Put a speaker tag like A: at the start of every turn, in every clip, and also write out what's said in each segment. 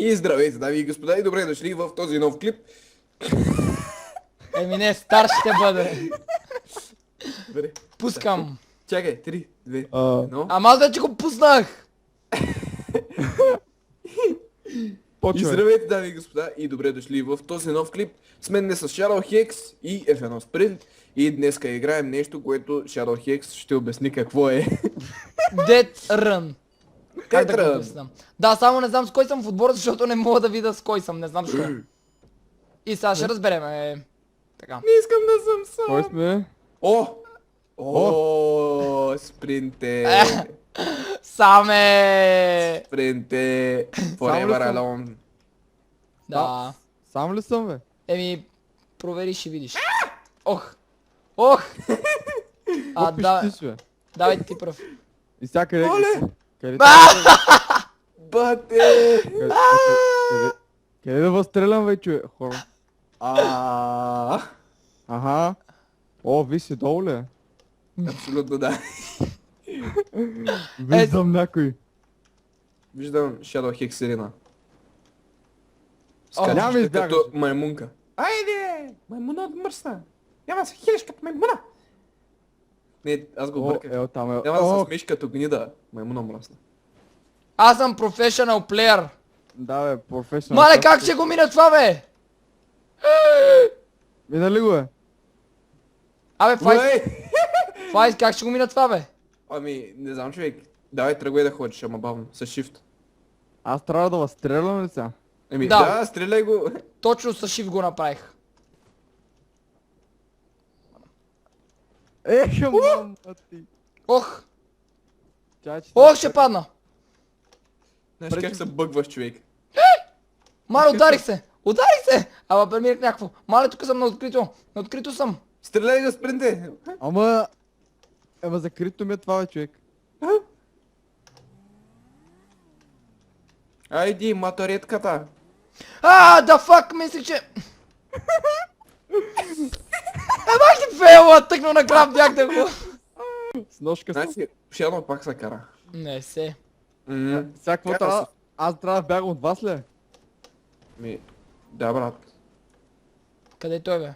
A: И здравейте, дами и господа, и добре дошли в този нов клип.
B: Еми не, стар ще бъде.
A: Добре.
B: Пускам.
A: Чакай, 3, 2, 1.
B: Ама аз вече го пуснах.
A: И
C: Почвай.
A: здравейте, дами и господа, и добре дошли в този нов клип. С мен днес с Shadow Hex и F1 Sprint. И днеска играем нещо, което Shadow Hex ще обясни какво е.
B: Dead Run. Как да го
A: Run.
B: обясням? Да, само не знам с кой съм в отбора, защото не мога да видя с кой съм, не знам защо. И сега ще разберем. Така.
A: Не искам да съм сам.
C: Кой сме?
A: О, спринте.
B: Саме!
A: Спринте. Forever alone.
B: Да.
C: Сам ли съм, бе?
B: Еми, провери, ще видиш. Ох! Ох!
C: Какво
B: Да,
C: пищиш, бе?
B: давай ти пръв.
C: И сега къде...
A: Оле!
C: Къде...
A: Бате.
C: Къде да възстрелям, бе, човек? Хора. Аха. О, виж си долу ли е?
A: Абсолютно да.
C: Виждам някой.
A: Виждам Shadow Hex Сирена.
C: няма
A: Скачаш
C: избягаш.
A: като маймунка. Айде! Маймуна отмръсна! Няма се хилиш като маймуна! Не, аз го
C: О,
A: бърках.
C: там е.
A: Няма да
C: О,
A: се смееш като гнида. Маймуна мръсна.
B: Аз съм професионал плеер.
C: да, бе, професионал.
B: Мале, как ще го мина това, бе?
C: Мина ли го, е?
B: Абе, Файс,
A: Уей!
B: Файс, как ще го мина това, бе?
A: Ами, не знам, човек. Давай, тръгвай да ходиш, ама бавно, с shift.
C: Аз трябва да възстрелям ли сега?
A: Еми,
B: Да.
A: да, стреляй го.
B: Точно с шиф го направих.
C: Мама ти.
B: Ох!
C: Чай, че
B: Ох, ще падна!
A: Знаеш как се бъгваш, човек?
B: Мале, ударих се! Ударих се! Ама преминах някакво. Мале, тук съм на открито. На открито съм.
A: Стреляй го, спринте!
C: Ама... Ема закрито ми е това, бе, човек.
A: Айди, маторетката!
B: Да фак, мислих, че... Ама ти фейла, тъкно на крап, бях да го...
C: С ножка съм.
A: Значи, Shadow пак се кара.
B: Не се.
C: Сега какво
A: Как
C: трябва?
A: да
C: Аз трябва да бягам от вас ли?
A: Ми, да, брат.
B: Къде той, бе?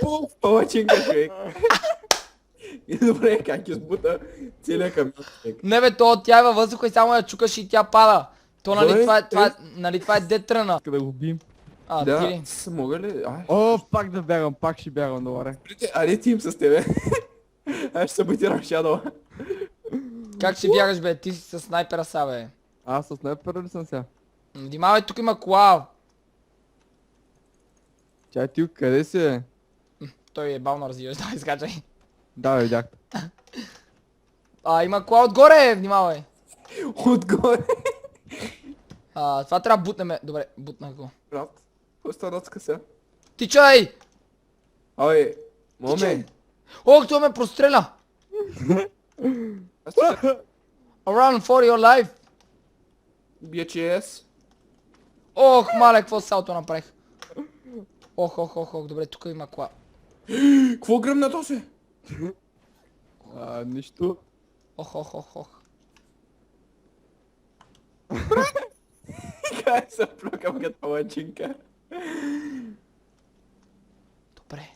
A: Пуф, палачинка, човек. И добре, как избута целият камион, човек.
B: Не бе, то тя е във въздуха и само я чукаш и тя пада. То нали
A: Добре,
B: това е Dead Run.
C: Иска да го бием.
B: Ти
A: Да,
B: ли?
A: мога ли? Ай,
C: О, пак да бягам, пак ще бягам, добре.
A: спринте, аре тим с тебе. Аз ще саботирам Shadow.
B: Как ще бягаш, бе? Ти си с снайпера са, бе.
C: Аз с снайпера ли съм сега?
B: Внимавай, тук има кола.
C: Чай ти, къде си е?
B: Той е бавно развиваш, давай скачай.
C: Да, видях.
B: Има кола отгоре, внимавай.
A: Отгоре.
B: Това трябва да бутнем. Добре, бутнах го.
A: Брат, какво стана сега?
B: Тичай!
A: Абе,
B: Тичай!
A: моме.
B: Ох, той ме простреля!
A: Аз ще
B: Run for your life!
A: BHS.
B: Ох, мале, какво салто направих? Ох, добре, тук има кола.
A: Какво гръмна то се?
C: Нищо.
B: Ох.
A: Как се плюкам като палачинка?
B: Добре.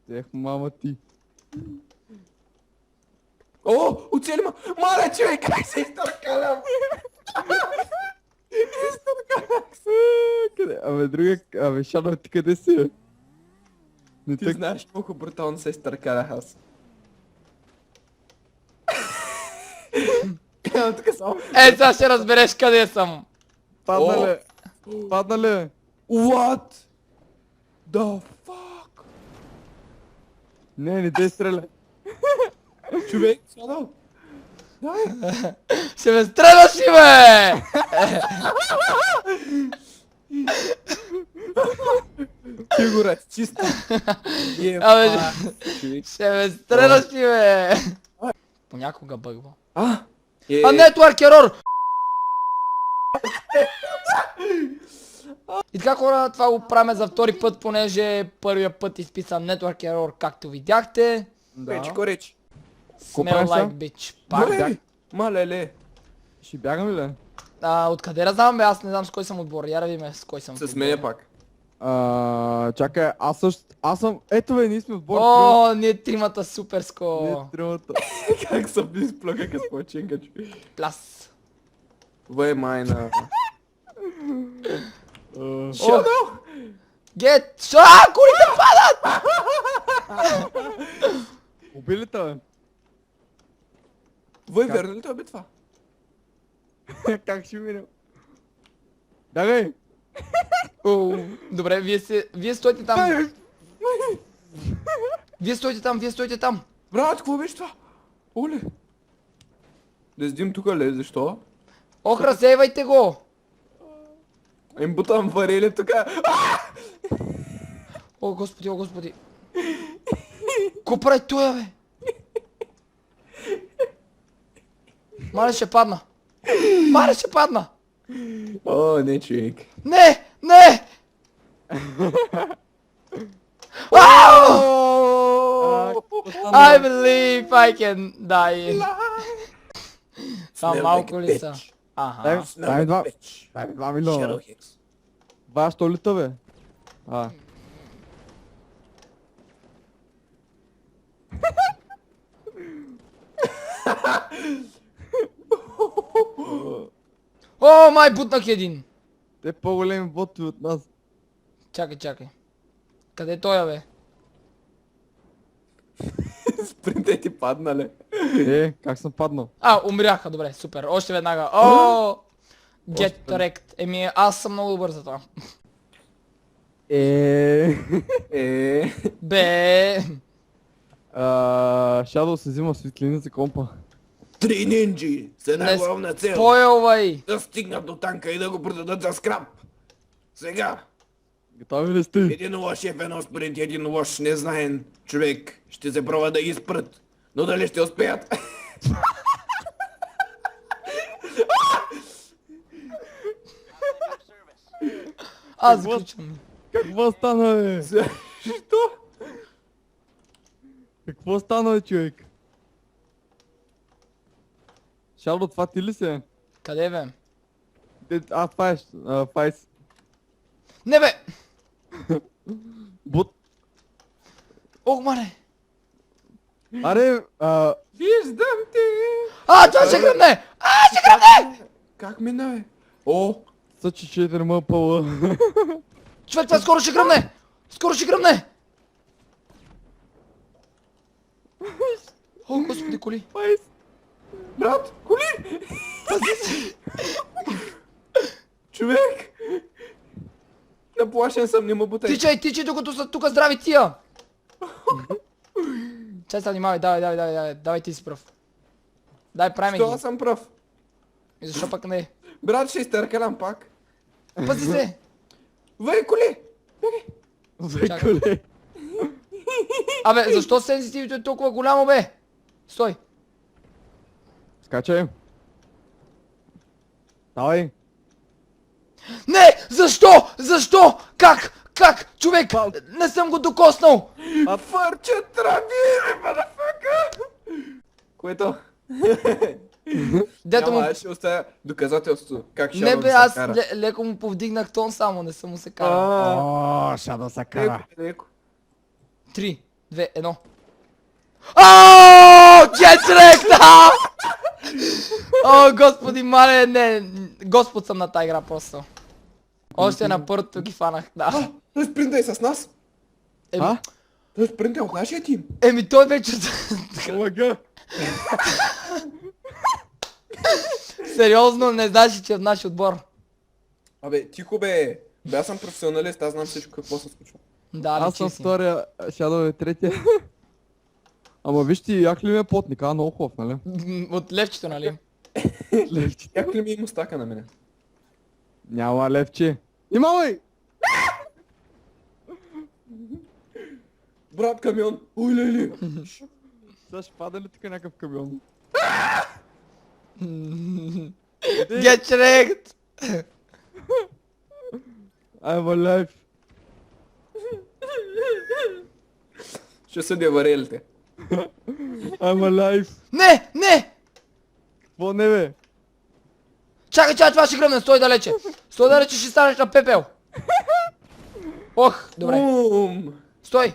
C: Ех, мама ти.
A: О, оцели ма! Мале, човек, как се изтъркалям?
C: Къде? Абе, другия... Абе, Шано, ти къде си? Не
A: Ти
C: тък...
A: знаеш колко брутално се изтъркалях аз. Ама тук само...
B: Сега ще разбереш къде съм.
C: Падна ли? Падна ли?
A: What? The fuck?
C: Не дей стреля.
A: Човек, Shadow. Дай.
B: Ще ме стреляш ли, бе?
A: Ти го разчисти.
B: Абе,
A: Човек.
B: ще ме стреляш ли, бе? Понякога бъгва.
A: А,
B: Не, това е ерор! И така хора, това го правим за втори път, понеже първия път изписа Network Error, както видяхте.
A: Речи, ко речи.
B: Smell
C: правим
B: like
C: сега?
B: bitch. Пак.
A: Мале, малеле.
C: Ще бягаме ли?
B: Откъде да знам бе, аз не знам с кой съм отбор. Я да видим с кой съм.
A: С мене пак.
C: Чакай, аз съм... Ето бе, ние сме в бор.
B: О, ние тримата
C: Ние
B: суперско.
C: тримата.
A: Как съм изплъка като починка, че.
B: Пляс.
A: Въй майна.
B: О, Гет, колите падат!
C: Убили те, бе.
A: Въй, верно ли това бе това?
C: Как ще минем? Бягай!
B: О, добре, вие стойте там. Вие стойте там.
A: Брат, какво беше това? Оле. Да седим тука ле, защо?
B: Ох, разсейвайте го.
A: Им бутам варели тука.
B: О, господи, о, господи. Ко прави тоя, бе? Мале ще падна. Мале ще падна.
A: О, не, човек.
B: Не, не! Ау! I believe I can die. Само малко ли са? Аха.
C: Дай ми 2 милиона. Това що ли бе?
B: О, май бутнах един.
C: Те по-големи боти от нас.
B: Чакай. Къде е той, бе?
A: Спринте ти паднале.
C: Как съм паднал?
B: Умряха, добре, супер. Още веднага. О! Get wrecked. Еми, аз съм много добър за това. Бе.
C: Shadow се взима светлини за компа.
A: 3 нинджи с една
B: Не
A: главна цел.
B: спойлвай.
A: Да стигнат до танка и да го продадат за скрап. Сега,
C: Готови ли сте?
A: един лош е в едно спринт, един лош незнаен човек ще се пробва да ги спрат. Но дали ще успеят?
B: Аз заключвам.
C: Какво стана, бе?
A: Защо?
C: Какво стана, бе, човек? Shadow, това ти ли се?
B: Къде, бе?
C: Това е Файс.
B: Не, бе!
C: Бут.
B: Ох, мале!
C: Аре,
A: Виждам те!
B: Това ще гръмне! Ще гръмне!
A: Как мина, бе? О!
C: съчи 4 мъпъла.
B: Човек, това скоро ще гръмне! Скоро ще гръмне! О, господи, коли!
C: Файс.
A: Брат, коли! Човек! Наплашен съм, не му бутай.
B: Тичай, докато са тук здрави тия! Чай се внимавай, давай ти си пръв. Дай, правим
A: Що
B: ги.
A: аз съм прав?
B: И защо пък не?
A: Брат, ще изтъркалям пак.
B: Пази се!
A: Въй, коли!
C: Веколе.
B: Абе, защо сензитивито е толкова голямо, бе? Стой!
C: Скачай. Давай.
B: Не! Защо? Как? Човек! Не съм го докоснал!
A: Фърче трави, мадафака! Което?
B: Дето му...
A: Няма, аз ще оставя доказателство. Как
B: Не
A: Shadow
B: бе,
A: се
B: аз
A: кара.
B: леко му повдигнах тон само, не съм му се карал.
C: О, Shadow се кара.
A: Леко.
B: 3, 2, 1. Оооо! Get О, господи, мале, не. Господ съм на тази игра просто. Още на първото ги фанах, да.
A: Той спринтай с нас.
C: А?
A: Той спринтай от нашия тим.
B: Еми той вече...
C: Лъга.
B: Сериозно, не знаеш, че е в нашия отбор.
A: Абе, тихо бе. Бе, аз съм професионалист, аз знам всичко какво се случва.
B: Да,
C: Аз съм втория, Shadow е третия. Ама виж ти, як ли ми е потник, много хубав, нали?
B: От левчето, нали?
C: Левче.
A: Як ли ми има стака на мене?
C: Няма левче. Имамай!
A: Брат, камион! Ой, лели!
C: Сега ще пада ли тук някакъв камион?
B: Get wrecked!
C: I'm alive.
A: Ще съдя варелите.
C: I'm alive.
B: Не, не!
C: Какво не бе?
B: Чакай, това ще гръмне, стой далече. Стой далече, ще станеш на пепел. Ох, добре.
A: Бум!
B: Стой.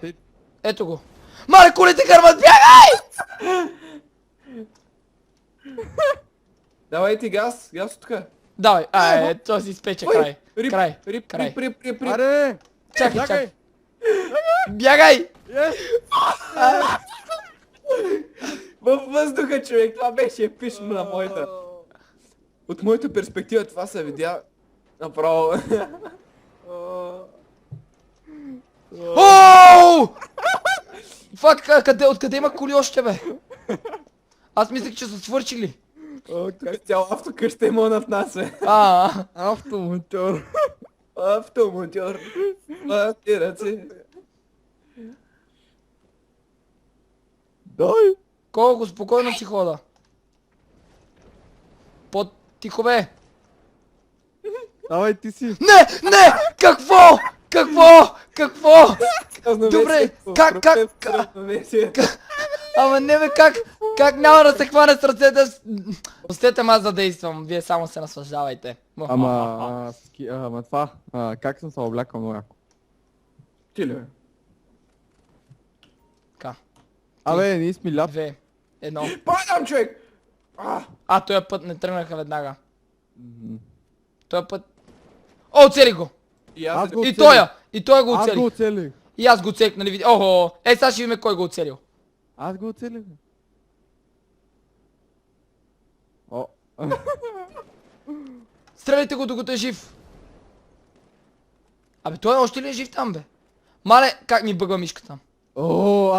B: Ето го. Мале, колите гърмат, бягай!
A: Давай ти газ, газ от тук.
B: Давай, то си изпече край.
A: Рип,
B: Край,
A: рип,
B: край.
A: рип.
C: Аре!
B: Чакай. Бягай!
C: Yes!
A: Във въздуха, човек, това беше епично на моята. От моята перспектива това се видя направо.
B: Ооо! Фак, откъде има коли още, бе? Аз мислех, че са свършили.
A: Тук цял автокъща има над нас, бе.
C: Автомонтьор.
A: Автомонтьор. Ти ръце.
C: Дай!
B: Колко спокойно си хода. По-тихо, бе.
C: Давай ти си.
B: Не! Какво? Добре, как? Ама не бе, как няма да се хване с ръцете? Пустете ме аз да действам, вие само се наслаждавайте.
C: Ама това, как съм се облякал много яко.
A: Ти ли, бе?
B: Така,
C: Абе, ние сме ляп.
B: 2, 1.
A: Падам, човек!
B: Този път не тръгнаха веднага. Този път... О, оцели го!
C: Аз го
B: И
C: оцелих.
B: той го
C: Аз го
B: оцели.
C: оцелих.
B: И аз го оцелих, нали види? Охо! Сега ще видим кой го оцелил.
C: Аз го оцелих. О.
B: Стреляйте го докато е жив. Абе, той още ли е жив там, бе? Мале, как ми бъгва мишката?
C: О,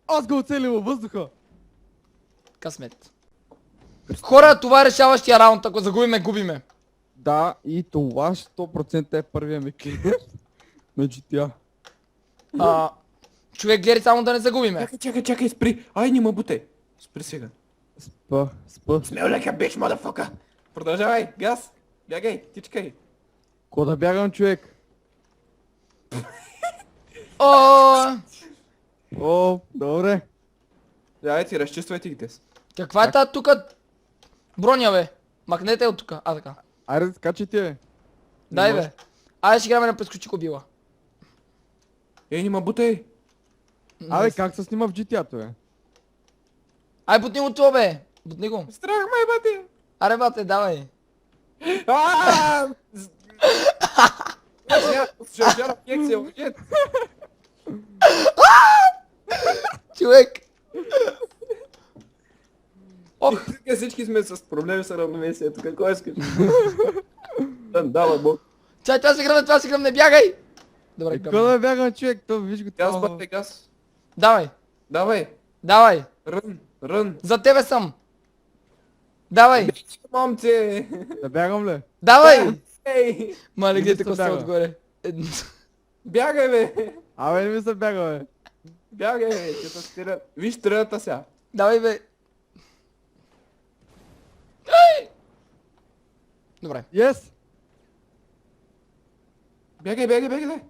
C: аз го оцелих във въздуха.
B: Късмет. Хора, това е решаващия раунд, ако загубиме, губиме.
C: Да, и това 100% е първия ми кил на GTA.
B: Човек, гледай само да не загубиме.
A: Чакай, спри! Ай, не ме бутай! Спри сега.
C: Спа.
A: Смел лека бич, мадафака! Продължавай, газ! Бягай, тичкай!
C: Ко да бягам, човек? О, добре.
A: Давай ти, разчиствайте ги те.
B: Каква е тази тука броня, бе? Махнете от тука. Така.
C: Айде, скачайте, бе.
B: Дай,
A: може.
B: бе. Айде ще играме на прескочи кобила.
A: Ей, не ме бутай!
C: Абе, как се снима в GTA-то, бе?
B: Ай, бутни го това, бе. Бутни го.
A: Страх ме, бати!
B: Аре, бате, давай.
A: Жара кекси, обжет!
B: Човек. Ох,
A: Тук всички сме с проблеми с равновесието, какво искаш? Дава Бог.
B: чай, това си гръмне, бягай. Добре,
C: Какво
B: гръмне.
C: да бягам, човек? То виж го
A: Газ,
C: това.
A: бате, газ!
B: Давай,
A: Давай! Рън!
B: за тебе съм. Давай,
A: Момце!
C: Да бягам ли?
B: давай.
A: Ей!
B: Мале,
C: Не
B: гледай
C: ми се
B: коста
C: бяга.
B: отгоре.
A: Бягай, бе!
C: Абе, не ми се бяга, бе.
A: Бягай, бе! Че те стират. Виж стрелята сега.
B: Давай, бе. Ай! Добре.
C: Yes!
A: Бягай!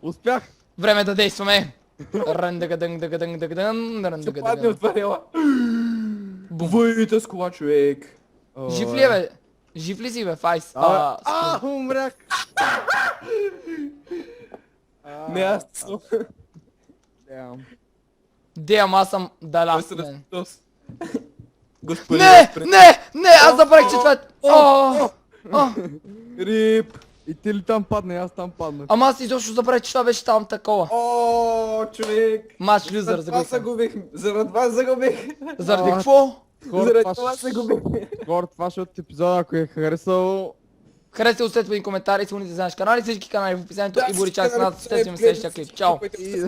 C: Успях!
B: Време да действаме. Ръндъгъдън.
A: Ще падне от варела. Въйта с кола, човек.
B: Жив ли е, бе? Жив ли си, бе, Файс?
C: Умрях!
A: Не, аз съм.
C: Damn.
B: Дем, аз съм
A: Той
B: даласт,
A: се
B: мен.
A: разпитос. Господин,
B: Не, аз забравих, че това е...
A: Рип.
C: И ти ли там падна, и аз там паднах.
B: Ама аз изобщо забравих, че това беше там такова.
A: О, човек.
B: Мач люзър,
A: Заради това
B: загубих.
A: Заради вас загубих.
B: Заради какво?
A: Заради това загубих.
C: Хора, това ще е от епизода, ако е харесал.
B: Харесайте, оставете ми коментари, силните за наш канал и всички канали в описанието и Боричак с нас. Ще си следващия клип. Чао!
A: И